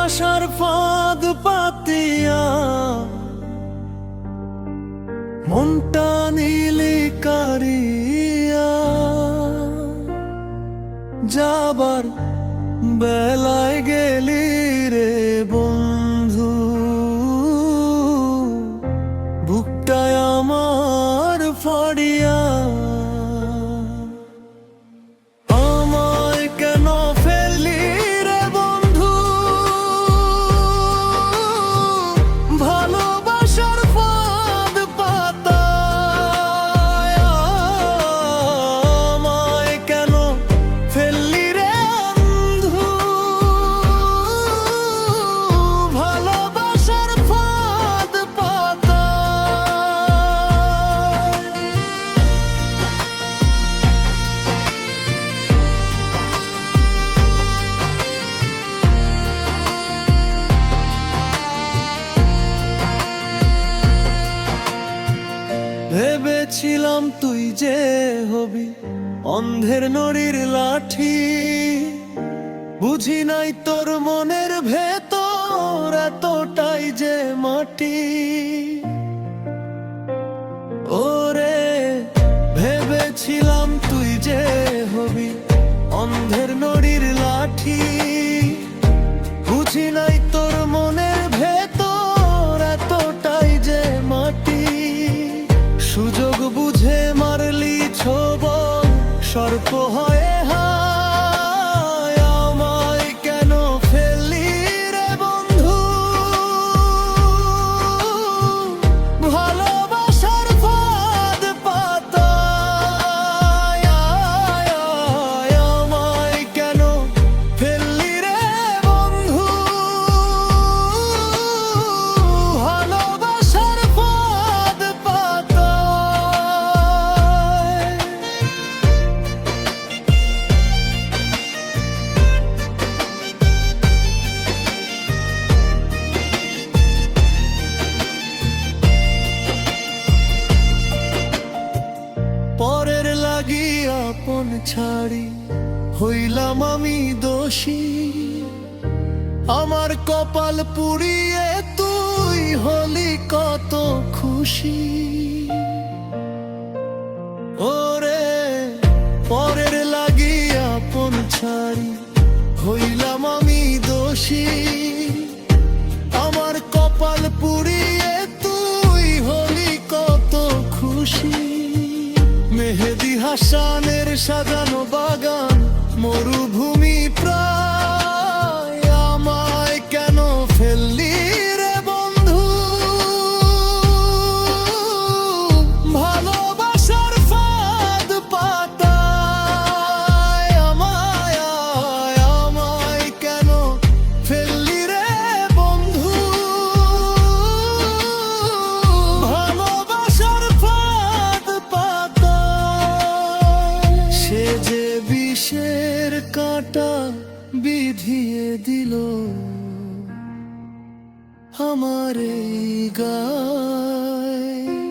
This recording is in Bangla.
ভালোবাসার ফাঁদ পাতিয়া মনটা নীলি কারিয়া যাবার বেলায় গেলি রে বন্ধু, বুকটায় আমার ফাড়িয়া। আমায় কেন ফেললি রে বন্ধু, ভালোবাসার ফাঁদ পাতায়। আমায় কেন ফেললি রে বন্ধু, ভালোবাসার ফাঁদ পাতায়। ভেবেছিলাম তুই যে হবি অন্ধের নড়ির লাঠি, বুঝি নাই তোর মনের ভেতর এতটাই যে মাটি। ওরে ভেবেছিলাম তুই যে হবি অন্ধের নড়ির লাঠি, বুঝি নাই তোর মনের ভেতর এতটাই যে মাটি। সুযোগ বুঝে মারলি ছোবল সর্প হয়ে হায়। আমায় কেন ফেললি রে বন্ধু, ভালোবাসার ফাঁদ পাতায়। আমায় কেন ফেললি রে বন্ধু, ভালোবাসার ফাঁদ পাতায়। পরের লাগিয়া আপন ছাড়ি হইলাম আমি দোষী, আমার কপাল পুড়িয়ে তুই হলি কত খুশি। ওরে পরের লাগিয়া আপন ছাড়ি হইলাম আমি দোষী, আমার কপাল পুড়িয়ে তুই হলি কত খুশি। মেহেদি হাসানের সাজানো বাগান মরুভূমি প্রায়। আমায় কেন ফেললি রে বন্ধু, ভালোবাসার ফাঁদ পাতায়। আমায় কেন ফেললি রে বন্ধু, ভালোবাসার ফাঁদ পাতায়। সে যে বিষের কাঁটা বিধিয়ে দিল আমার এই গায়।